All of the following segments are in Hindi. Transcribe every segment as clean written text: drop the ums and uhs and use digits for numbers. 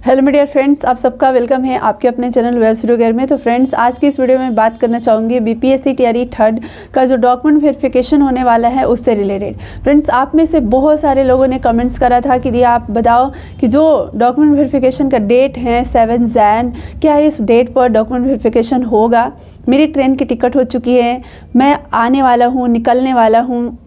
हेलो मेरे डियर फ्रेंड्स, आप सबका वेलकम है आपके अपने चैनल वेब स्टूडियो में। तो फ्रेंड्स, आज की इस वीडियो में बात करना चाहूँगी बीपीएससी टीआरई थर्ड का जो डॉक्यूमेंट वेरिफिकेशन होने वाला है उससे रिलेटेड। फ्रेंड्स, आप में से बहुत सारे लोगों ने कमेंट्स करा था कि दिया आप बताओ कि जो डॉक्यूमेंट वेरिफिकेशन का डेट है 7 जैन, क्या इस डेट पर डॉक्यूमेंट वेरिफिकेशन होगा। मेरी ट्रेन की टिकट हो चुकी है, मैं आने वाला हूँ, निकलने वाला हूँ,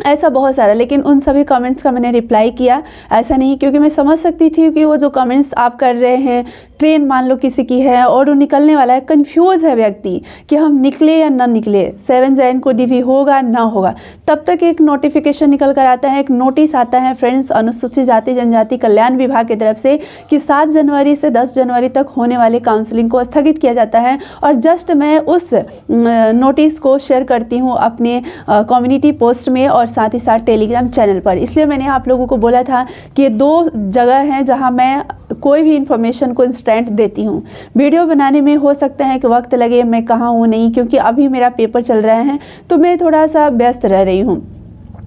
ऐसा बहुत सारा। लेकिन उन सभी कमेंट्स का मैंने रिप्लाई किया। ऐसा नहीं, क्योंकि मैं समझ सकती थी कि वो जो कमेंट्स आप कर रहे हैं, ट्रेन मान लो किसी की है और वो निकलने वाला है, कंफ्यूज है व्यक्ति कि हम निकले या ना निकले, 7 जैन को डीवी होगा ना होगा। तब तक एक नोटिफिकेशन निकल कर आता है, एक नोटिस आता है फ्रेंड्स अनुसूचित जाति जनजाति कल्याण विभाग की तरफ से कि 7 जनवरी से 10 जनवरी तक होने वाले काउंसलिंग को स्थगित किया जाता है। और जस्ट मैं उस नोटिस को शेयर करती हूँ अपने कम्युनिटी पोस्ट में और साथ ही साथ टेलीग्राम चैनल पर। इसलिए मैंने आप लोगों को बोला था कि ये 2 जगह हैं जहां मैं कोई भी इंफॉर्मेशन को इंस्टेंट देती हूं। वीडियो बनाने में हो सकता है कि वक्त लगे, मैं कहाँ हूँ नहीं, क्योंकि अभी मेरा पेपर चल रहा है तो मैं थोड़ा सा व्यस्त रह रही हूँ,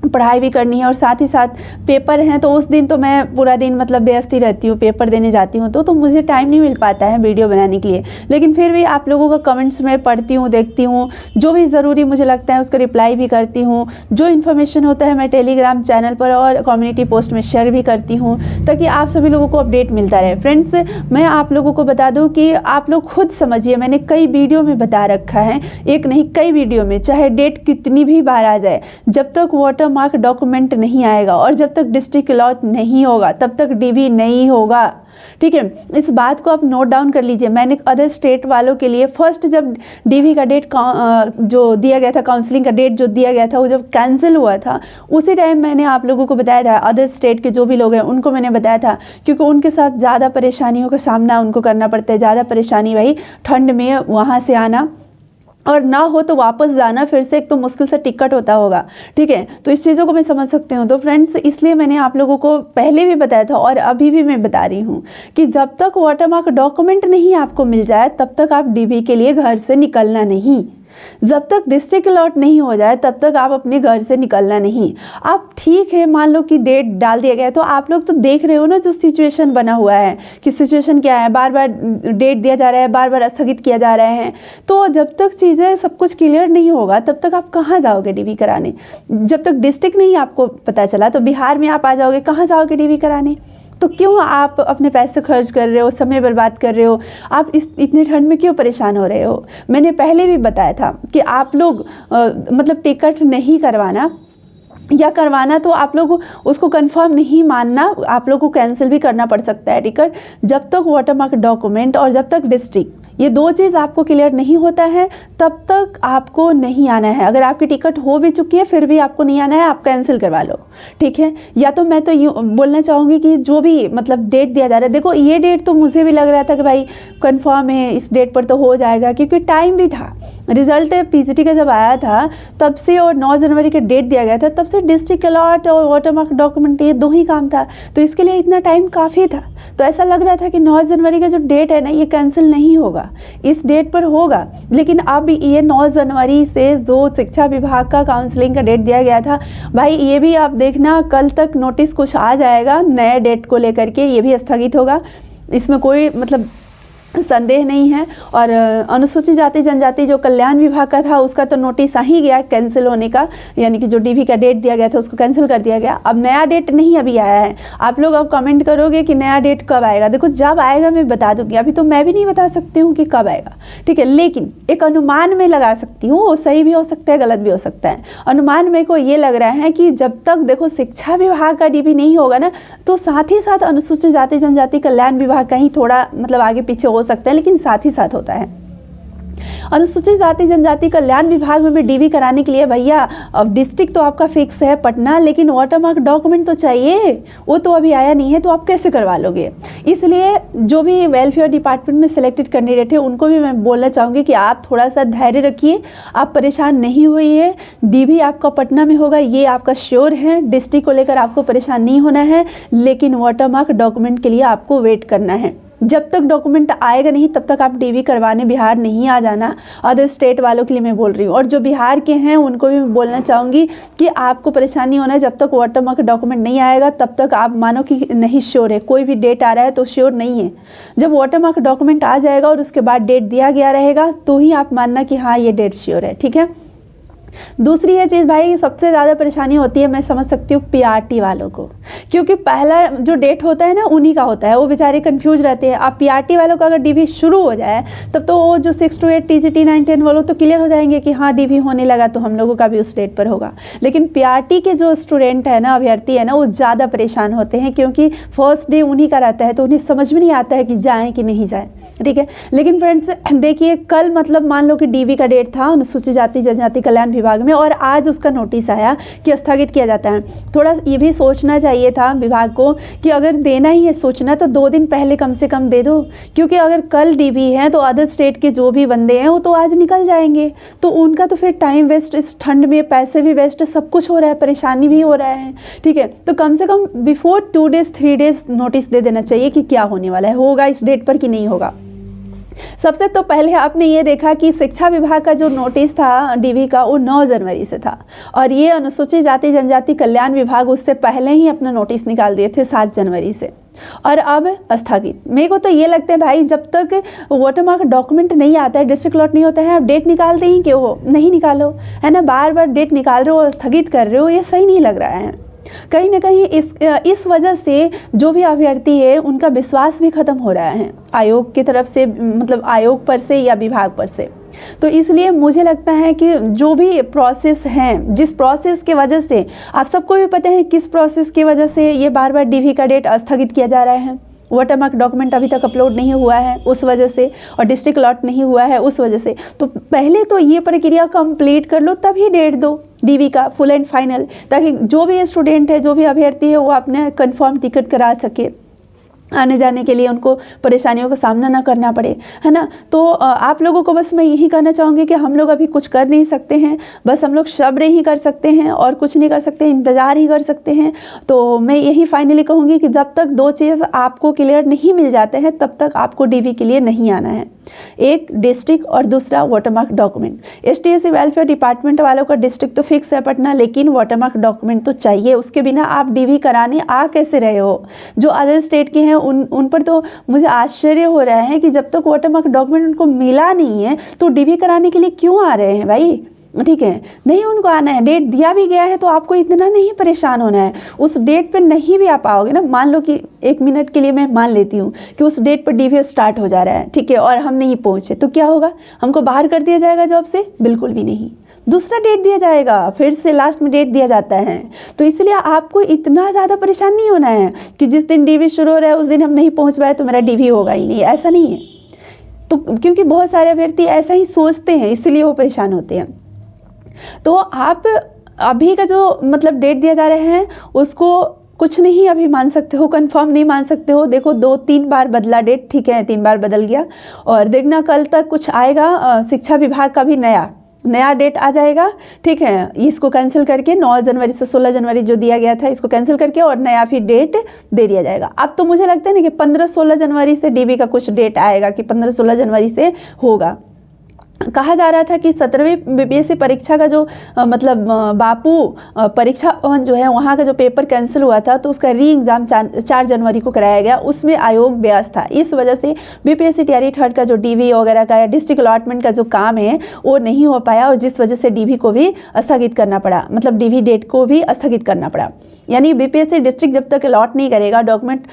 पढ़ाई भी करनी है और साथ ही साथ पेपर हैं। तो उस दिन तो मैं पूरा दिन मतलब व्यस्त ही रहती हूँ, पेपर देने जाती हूँ तो मुझे टाइम नहीं मिल पाता है वीडियो बनाने के लिए। लेकिन फिर भी आप लोगों का कमेंट्स मैं पढ़ती हूँ, देखती हूँ, जो भी ज़रूरी मुझे लगता है उसका रिप्लाई भी करती हूँ। जो इन्फॉर्मेशन होता है मैं टेलीग्राम चैनल पर और कम्युनिटी पोस्ट में शेयर भी करती हूँ ताकि आप सभी लोगों को अपडेट मिलता रहे। फ्रेंड्स, मैं आप लोगों को बता दूँ कि आप लोग खुद समझिए, मैंने कई वीडियो में बता रखा है, एक नहीं कई वीडियो में, चाहे डेट कितनी भी बार आ जाए, जब तक वाटर मार्क डॉक्यूमेंट नहीं आएगा और जब तक डिस्ट्रिक्ट अलॉट नहीं होगा तब तक डीवी नहीं होगा। ठीक है, इस बात को आप नोट डाउन कर लीजिए। मैंने अदर स्टेट वालों के लिए फर्स्ट जब डीवी का डेट जो दिया गया था, काउंसलिंग का डेट जो दिया गया था, वो जब कैंसिल हुआ था उसी टाइम मैंने आप लोगों को बताया था, अदर स्टेट के जो भी लोग हैं उनको मैंने बताया था, क्योंकि उनके साथ ज़्यादा परेशानियों का सामना उनको करना पड़ता है। ज़्यादा परेशानी भाई ठंड में वहाँ से आना और ना हो तो वापस जाना, फिर से एक तो मुश्किल से टिकट होता होगा। ठीक है, तो इस चीज़ों को मैं समझ सकती हूँ। तो फ्रेंड्स, इसलिए मैंने आप लोगों को पहले भी बताया था और अभी भी मैं बता रही हूँ कि जब तक वाटरमार्क डॉक्यूमेंट नहीं आपको मिल जाए तब तक आप डीवी के लिए घर से निकलना नहीं। जब तक डिस्ट्रिक्ट अलॉट नहीं हो जाए तब तक आप अपने घर से निकलना नहीं। आप ठीक है, मान लो कि डेट डाल दिया गया है तो आप लोग तो देख रहे हो ना जो सिचुएशन बना हुआ है कि सिचुएशन क्या है, बार बार डेट दिया जा रहा है, बार बार स्थगित किया जा रहे हैं। तो जब तक चीज़ें सब कुछ क्लियर नहीं होगा तब तक आप कहाँ जाओगे डीवी कराने। जब तक डिस्ट्रिक्ट नहीं आपको पता चला तो बिहार में आप आ जाओगे, कहाँ जाओगे डीवी कराने। तो क्यों आप अपने पैसे खर्च कर रहे हो, समय बर्बाद कर रहे हो, आप इतने ठंड में क्यों परेशान हो रहे हो। मैंने पहले भी बताया था कि आप लोग मतलब टिकट नहीं करवाना या करवाना तो आप लोग उसको कंफर्म नहीं मानना, आप लोग को कैंसिल भी करना पड़ सकता है टिकट, जब तक वाटरमार्क डॉक्यूमेंट और जब तक डिस्ट्रिक्ट ये 2 चीज़ आपको क्लियर नहीं होता है तब तक आपको नहीं आना है। अगर आपकी टिकट हो भी चुकी है फिर भी आपको नहीं आना है, आप कैंसिल करवा लो। ठीक है, या तो मैं तो यूँ बोलना चाहूँगी कि जो भी मतलब डेट दिया जा रहा है, देखो ये डेट तो मुझे भी लग रहा था कि भाई कंफर्म है, इस डेट पर तो हो जाएगा, क्योंकि टाइम भी था। रिजल्ट पीजीटी का जब आया था तब से और 9 जनवरी का डेट दिया गया था तब से डिस्ट्रिक्ट अलॉट और वाटरमार्क डॉक्यूमेंट ये 2 ही काम था, तो इसके लिए इतना टाइम काफ़ी था। तो ऐसा लग रहा था कि 9 जनवरी का जो डेट है ना ये कैंसिल नहीं होगा, इस डेट पर होगा। लेकिन अब ये 9 जनवरी से जो शिक्षा विभाग का काउंसलिंग का डेट दिया गया था, भाई ये भी आप देखना कल तक नोटिस कुछ आ जाएगा नए डेट को लेकर के, ये भी स्थगित होगा, इसमें कोई मतलब संदेह नहीं है। और अनुसूचित जाति जनजाति जो कल्याण विभाग का था उसका तो नोटिस आ ही गया कैंसिल होने का, यानी कि जो डीवी का डेट दिया गया था उसको कैंसिल कर दिया गया। अब नया डेट नहीं अभी आया है। आप लोग अब कमेंट करोगे कि नया डेट कब आएगा, देखो जब आएगा मैं बता दूंगी, अभी तो मैं भी नहीं बता सकती हूँ कि कब आएगा। ठीक है, लेकिन एक अनुमान में लगा सकती हूँ, वो सही भी हो सकता है गलत भी हो सकता है। अनुमान मेरे को ये लग रहा है कि जब तक देखो शिक्षा विभाग का डीवी नहीं होगा ना तो साथ ही साथ अनुसूचित जाति जनजाति कल्याण विभाग का ही थोड़ा मतलब आगे पीछे हो सकता है, लेकिन साथ ही साथ होता है। अनुसूचित जाति जनजाति कल्याण विभाग में भी डीवी कराने के लिए भैया अब डिस्ट्रिक्ट तो आपका फिक्स है पटना, लेकिन वाटरमार्क डॉक्यूमेंट तो चाहिए, वो तो अभी आया नहीं है, तो आप कैसे करवा लोगे। इसलिए जो भी वेलफेयर डिपार्टमेंट में सिलेक्टेड कैंडिडेट है उनको भी मैं बोलना चाहूँगी कि आप थोड़ा सा धैर्य रखिए, आप परेशान नहीं होइए। डीवी आपका पटना में होगा ये आपका श्योर है, डिस्ट्रिक्ट को लेकर आपको परेशान नहीं होना है, लेकिन वाटरमार्क डॉक्यूमेंट के लिए आपको वेट करना है। जब तक डॉक्यूमेंट आएगा नहीं तब तक आप डीवी करवाने बिहार नहीं आ जाना। अदर स्टेट वालों के लिए मैं बोल रही हूँ, और जो बिहार के हैं उनको भी मैं बोलना चाहूँगी कि आपको परेशानी होना है। जब तक वाटरमार्क डॉक्यूमेंट नहीं आएगा तब तक आप मानो कि नहीं श्योर है, कोई भी डेट आ रहा है तो श्योर नहीं है। जब वाटरमार्क डॉक्यूमेंट आ जाएगा और उसके बाद डेट दिया गया रहेगा तो ही आप मानना कि हाँ ये डेट श्योर है, ठीक है। दूसरी ये चीज़ भाई, सबसे ज़्यादा परेशानी होती है, मैं समझ सकती हूँ पीआरटी वालों को, क्योंकि पहला जो डेट होता है ना उन्हीं का होता है, वो बेचारे कंफ्यूज रहते हैं। अब पीआरटी वालों का अगर डीवी शुरू हो जाए तब तो वो जो 6 to 8 टीजीटी 9, 10 वालों तो क्लियर हो जाएंगे कि हाँ डीवी होने लगा तो हम लोगों का भी उस डेट पर होगा। लेकिन पीआरटी के जो स्टूडेंट है ना, अभ्यर्थी है ना, वो ज़्यादा परेशान होते हैं, क्योंकि फर्स्ट डे उन्हीं का रहता है तो उन्हें समझ में नहीं आता है कि जाएँ कि नहीं जाएँ, ठीक है। लेकिन फ्रेंड्स देखिए, कल मतलब मान लो कि डीवी का डेट था अनुसूचित जाति जनजाति कल्याण विभाग में, और आज उसका नोटिस आया कि स्थगित किया जाता है। थोड़ा ये भी सोचना चाहिए था विभाग को कि अगर देना ही है सोचना तो 2 दिन पहले कम से कम दे दो, क्योंकि अगर कल डीवी है तो अदर स्टेट के जो भी बंदे हैं वो तो आज निकल जाएंगे, तो उनका तो फिर टाइम वेस्ट, इस ठंड में पैसे भी वेस्ट, सब कुछ हो रहा है, परेशानी भी हो रहा है, ठीक है। तो कम से कम बिफोर 2 days 3 days नोटिस दे देना चाहिए कि क्या होने वाला है, होगा इस डेट पर कि नहीं होगा। सबसे तो पहले आपने ये देखा कि शिक्षा विभाग का जो नोटिस था डीवी का वो 9 जनवरी से था, और ये अनुसूचित जाति जनजाति कल्याण विभाग उससे पहले ही अपना नोटिस निकाल दिए थे 7 जनवरी से, और अब स्थगित। मेरे को तो ये लगता है भाई, जब तक वाटरमार्क डॉक्यूमेंट नहीं आता है, डिस्ट्रिक्ट अलॉट नहीं होता है, आप डेट निकालते ही क्यों हो, नहीं निकालो, है ना। बार बार डेट निकाल रहे हो, स्थगित कर रहे हो, ये सही नहीं लग रहा है। कहीं ना कहीं इस वजह से जो भी अभ्यर्थी है उनका विश्वास भी खत्म हो रहा है आयोग की तरफ से, मतलब आयोग पर से या विभाग पर से। तो इसलिए मुझे लगता है कि जो भी प्रोसेस हैं, जिस प्रोसेस के वजह से, आप सबको भी पता है किस प्रोसेस की वजह से ये बार बार डीवी का डेट स्थगित किया जा रहा है। वाटरमार्क डॉक्यूमेंट अभी तक अपलोड नहीं हुआ है उस वजह से, और डिस्ट्रिक्ट अलॉट नहीं हुआ है उस वजह से। तो पहले तो ये प्रक्रिया कंप्लीट कर लो, तभी डेट दो डीवी का फुल एंड फाइनल, ताकि जो भी स्टूडेंट है, जो भी अभ्यर्थी है, वो अपने कंफर्म टिकट करा सके, आने जाने के लिए उनको परेशानियों का सामना ना करना पड़े, है ना। तो आप लोगों को बस मैं यही कहना चाहूँगी कि हम लोग अभी कुछ कर नहीं सकते हैं, बस हम लोग सब्र ही कर सकते हैं और कुछ नहीं कर सकते, इंतज़ार ही कर सकते हैं। तो मैं यही फाइनली कहूँगी कि जब तक 2 चीज़ आपको क्लियर नहीं मिल जाते हैं तब तक आपको डीवी के लिए नहीं आना है। एक डिस्ट्रिक्ट और दूसरा वाटरमार्क डॉक्यूमेंट। एसटीएससी वेलफेयर डिपार्टमेंट वालों का डिस्ट्रिक्ट तो फिक्स है पटना, लेकिन वाटरमार्क डॉक्यूमेंट तो चाहिए, उसके बिना आप डीवी कराने आ कैसे रहे हो। जो अदर स्टेट के हैं उन पर तो मुझे आश्चर्य हो रहा है कि जब तक वाटरमार्क डॉक्यूमेंट उनको मिला नहीं है तो डीवी कराने के लिए क्यों आ रहे हैं भाई, ठीक है। नहीं उनको आना है, डेट दिया भी गया है तो आपको इतना नहीं परेशान होना है। उस डेट पे नहीं भी आप आओगे ना, मान लो कि 1 मिनट के लिए मैं मान लेती हूँ कि उस डेट पर डीवी स्टार्ट हो जा रहा है, ठीक है, और हम नहीं पहुँचे तो क्या होगा, हमको बाहर कर दिया जाएगा जॉब से? बिल्कुल भी नहीं, दूसरा डेट दिया जाएगा, फिर से लास्ट में डेट दिया जाता है। तो इसलिए आपको इतना ज़्यादा परेशान नहीं होना है कि जिस दिन डीवी शुरू हो रहा है उस दिन हम नहीं पहुँच पाए तो मेरा डीवी होगा ही नहीं, ऐसा नहीं है। तो क्योंकि बहुत सारे अभ्यर्थी ऐसा ही सोचते हैं, इसलिए वो परेशान होते हैं। तो आप अभी का जो मतलब डेट दिया जा रहे हैं उसको कुछ नहीं अभी मान सकते हो, कंफर्म नहीं मान सकते हो। देखो 2-3 बार बदला डेट, ठीक है, 3 बार बदल गया, और देखना कल तक कुछ आएगा। शिक्षा विभाग का भी नया डेट आ जाएगा, ठीक है। इसको कैंसिल करके 9 जनवरी से 16 जनवरी जो दिया गया था इसको कैंसिल करके और नया फिर डेट दे दिया जाएगा। अब तो मुझे लगता है ना कि 15-16 जनवरी से डीवी का कुछ डेट आएगा कि 15-16 जनवरी से होगा। कहा जा रहा था कि 17वीं बीपीएससी परीक्षा का जो मतलब बापू परीक्षा भवन जो है वहाँ का जो पेपर कैंसिल हुआ था तो उसका री एग्ज़ाम 4 जनवरी को कराया गया, उसमें आयोग व्यस्त था। इस वजह से बीपीएससी टीआरई थर्ड का जो डीवी वगैरह का या डिस्ट्रिक्ट अलॉटमेंट का जो काम है वो नहीं हो पाया, और जिस वजह से डीवी को भी स्थगित करना पड़ा, मतलब डीवी डेट को भी स्थगित करना पड़ा। यानी बीपीएससी डिस्ट्रिक्ट जब तक अलॉट नहीं करेगा, डॉक्यूमेंट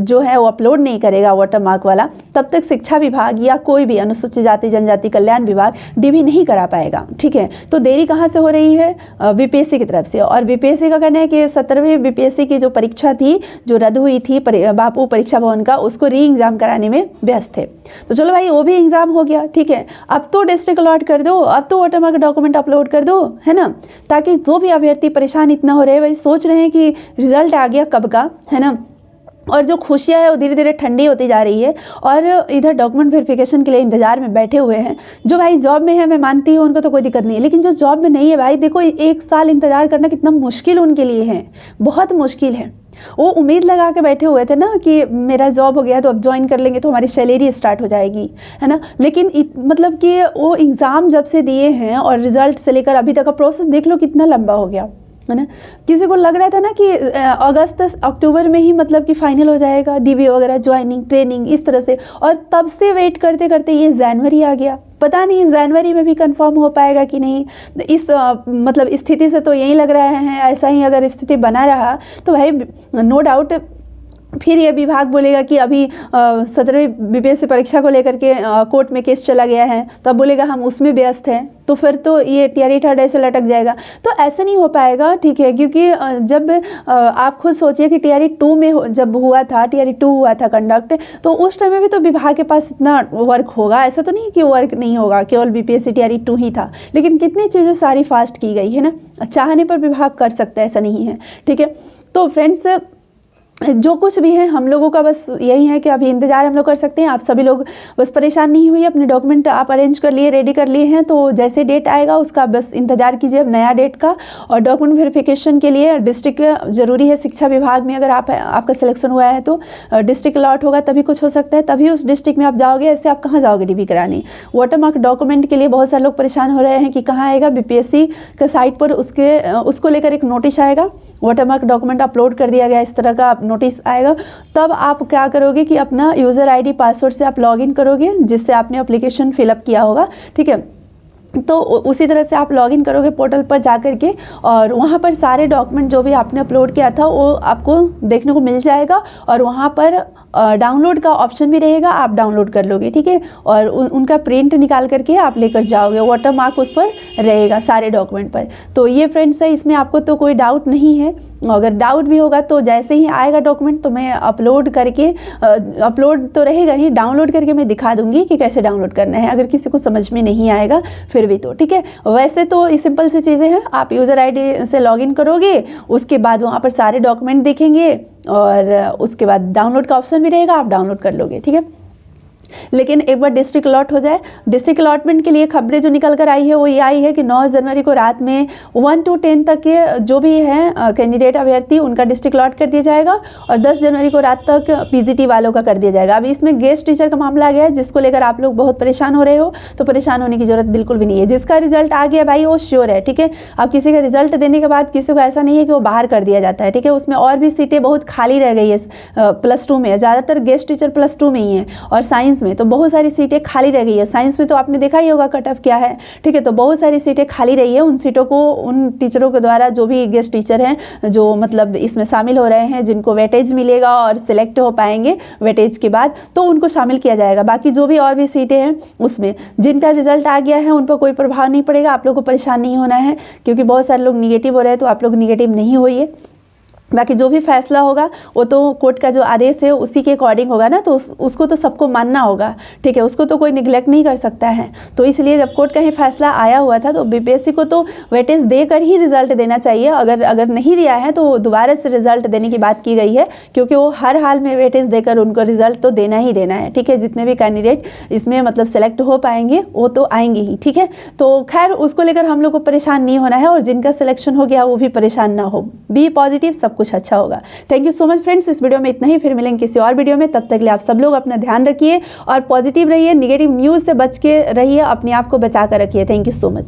जो है वो अपलोड नहीं करेगा वाटरमार्क वाला, तब तक शिक्षा विभाग या कोई भी अनुसूचित जाति जनजाति कल्याण विभाग डीवी नहीं करा पाएगा, ठीक है। तो देरी कहाँ से हो रही है? बीपीएससी की तरफ से। और बीपीएससी का कहना है कि 17वीं बीपीएससी की जो परीक्षा थी जो रद्द हुई थी बापू परीक्षा भवन का, उसको री एग्ज़ाम कराने में व्यस्त थे। तो चलो भाई वो भी एग्ज़ाम हो गया, ठीक है। अब तो डिस्ट्रिक्ट अलॉट कर दो, अब तो वाटरमार्क डॉक्यूमेंट अपलोड कर दो, है ना, ताकि जो भी अभ्यर्थी परेशान इतना हो रहे हैं, भाई सोच रहे हैं कि रिजल्ट आ गया कब का, है ना, और जो खुशियाँ है वो धीरे धीरे ठंडी होती जा रही है, और इधर डॉक्यूमेंट वेरिफिकेशन के लिए इंतजार में बैठे हुए हैं। जो भाई जॉब में है मैं मानती हूँ उनको तो कोई दिक्कत नहीं है, लेकिन जो जॉब में नहीं है भाई देखो 1 साल इंतज़ार करना कितना मुश्किल उनके लिए है, बहुत मुश्किल है। वो उम्मीद लगा के बैठे हुए थे ना कि मेरा जॉब हो गया तो अब ज्वाइन कर लेंगे तो हमारी सैलरी स्टार्ट हो जाएगी, है ना। लेकिन मतलब कि वो एग्ज़ाम जब से दिए हैं और रिज़ल्ट से लेकर अभी तक का प्रोसेस देख लो कितना लंबा हो गया, है ना। किसी को लग रहा था ना कि अगस्त अक्टूबर में ही मतलब कि फाइनल हो जाएगा, डीबी वगैरह ज्वाइनिंग ट्रेनिंग इस तरह से, और तब से वेट करते करते ये जनवरी आ गया। पता नहीं जनवरी में भी कंफर्म हो पाएगा कि नहीं। इस मतलब स्थिति से तो यही लग रहा है, ऐसा ही अगर स्थिति बना रहा तो भाई नो डाउट फिर ये विभाग बोलेगा कि अभी 17वीं बीपीएससी परीक्षा को लेकर के कोर्ट में केस चला गया है, तो अब बोलेगा हम उसमें व्यस्त हैं, तो फिर तो ये टीआरई थर्ड ऐसे लटक जाएगा। तो ऐसा नहीं हो पाएगा, ठीक है, क्योंकि जब आप खुद सोचिए कि टीआरई 2 में जब हुआ था, टीआरई 2 हुआ था कंडक्ट, तो उस टाइम में भी तो विभाग के पास इतना वर्क होगा, ऐसा तो नहीं कि वर्क नहीं होगा, केवल बीपीएससी टीआरई 2 ही था। लेकिन कितनी चीज़ें सारी फास्ट की गई है ना, चाहने पर विभाग कर सकता है, ऐसा नहीं है, ठीक है। तो फ्रेंड्स जो कुछ भी है हम लोगों का बस यही है कि अभी इंतज़ार हम लोग कर सकते हैं। आप सभी लोग बस परेशान नहीं हुई, अपने डॉक्यूमेंट आप अरेंज कर लिए, रेडी कर लिए हैं, तो जैसे डेट आएगा उसका बस इंतज़ार कीजिए, अब नया डेट का। और डॉक्यूमेंट वेरिफिकेशन के लिए डिस्ट्रिक्ट ज़रूरी है, शिक्षा विभाग में अगर आपका सिलेक्शन हुआ है तो डिस्ट्रिक्ट अलॉट होगा तभी कुछ हो सकता है, तभी उस डिस्ट्रिक्ट में आप जाओगे, ऐसे आप कहाँ जाओगे डीबी कराने। वाटरमार्क डॉक्यूमेंट के लिए बहुत सारे लोग परेशान हो रहे हैं कि कहाँ आएगा, बीपीएससी के साइट पर उसको लेकर एक नोटिस आएगा, वाटरमार्क डॉक्यूमेंट अपलोड कर दिया गया, इस तरह का नोटिस आएगा। तब आप क्या करोगे कि अपना यूज़र आईडी पासवर्ड से आप लॉगिन करोगे, जिससे आपने एप्लीकेशन फिलअप किया होगा, ठीक है। तो उसी तरह से आप लॉगिन करोगे पोर्टल पर जाकर के, और वहाँ पर सारे डॉक्यूमेंट जो भी आपने अपलोड किया था वो आपको देखने को मिल जाएगा, और वहाँ पर डाउनलोड का ऑप्शन भी रहेगा, आप डाउनलोड कर लोगे, ठीक है। और उनका प्रिंट निकाल करके आप लेकर जाओगे, वाटरमार्क उस पर रहेगा सारे डॉक्यूमेंट पर। तो ये फ्रेंड्स है, इसमें आपको तो कोई डाउट नहीं है। अगर डाउट भी होगा तो जैसे ही आएगा डॉक्यूमेंट तो मैं अपलोड करके, अपलोड तो रहेगा ही, डाउनलोड करके मैं दिखा दूंगी कि कैसे डाउनलोड करना है, अगर किसी को समझ में नहीं आएगा फिर भी तो, ठीक है। वैसे तो ये सिंपल सी चीज़ें हैं, आप यूज़र आईडी से लॉगिन करोगे, उसके बाद वहाँ पर सारे डॉक्यूमेंट दिखेंगे, और उसके बाद डाउनलोड का ऑप्शन भी रहेगा, आप डाउनलोड कर लोगे, ठीक है। लेकिन एक बार डिस्ट्रिक्ट अलॉट हो जाए, डिस्ट्रिक्ट अलॉटमेंट के लिए खबरें जो निकल कर आई है वो ये आई है कि 9 जनवरी को रात में 1 to 10 तक के जो भी हैं कैंडिडेट अभ्यर्थी, उनका डिस्ट्रिक्ट अलॉट कर दिया जाएगा, और 10 जनवरी को रात तक पीजीटी वालों का कर दिया जाएगा। अभी इसमें गेस्ट टीचर का मामला आ गया है, जिसको लेकर आप लोग बहुत परेशान हो रहे हो, तो परेशान होने की जरूरत बिल्कुल भी नहीं है। जिसका रिजल्ट आ गया भाई वो श्योर है, ठीक है। अब किसी का रिजल्ट देने के बाद किसी को ऐसा नहीं है कि वो बाहर कर दिया जाता है, ठीक है। उसमें और भी सीटें बहुत खाली रह गई है, +2 में ज़्यादातर गेस्ट टीचर +2 में ही है, और साइंस में तो बहुत सारी सीटें खाली रह गई है। साइंस में तो आपने देखा ही होगा कट ऑफ क्या है, ठीक है। तो बहुत सारी सीटें खाली रही है, उन सीटों को उन टीचरों के द्वारा, जो भी गेस्ट टीचर हैं जो मतलब इसमें शामिल हो रहे हैं, जिनको वेटेज मिलेगा और सिलेक्ट हो पाएंगे वेटेज के बाद, तो उनको शामिल किया जाएगा। बाकी जो भी और भी सीटें हैं उसमें जिनका रिजल्ट आ गया है उन पर कोई प्रभाव नहीं पड़ेगा, आप लोग को परेशान नहीं होना है, क्योंकि बहुत सारे लोग निगेटिव हो रहे हैं, तो आप लोग निगेटिव नहीं होइए। बाकी जो भी फैसला होगा वो तो कोर्ट का जो आदेश है उसी के अकॉर्डिंग होगा ना, तो उसको तो सबको मानना होगा, ठीक है। उसको तो कोई निगलेक्ट नहीं कर सकता है। तो इसलिए जब कोर्ट का ही फैसला आया हुआ था तो बीपीएससी को तो वेटेज देकर ही रिजल्ट देना चाहिए। अगर नहीं दिया है तो दोबारा से रिजल्ट देने की बात की गई है, क्योंकि वो हर हाल में वेटेज देकर उनको रिजल्ट तो देना ही देना है, ठीक है। जितने भी कैंडिडेट इसमें मतलब सेलेक्ट हो पाएंगे वो तो आएंगे ही, ठीक है। तो खैर उसको लेकर हम लोग को परेशान नहीं होना है, और जिनका सिलेक्शन हो गया वो भी परेशान ना हो, बी पॉजिटिव, सब कुछ अच्छा होगा। Thank you so much friends, इस वीडियो में इतना ही, फिर मिलेंगे किसी और वीडियो में। तब तक के लिए आप सब लोग अपना ध्यान रखिए और पॉजिटिव रहिए, निगेटिव न्यूज़ से बच के रहिए, अपने आप को बचा कर रखिए। Thank you so much.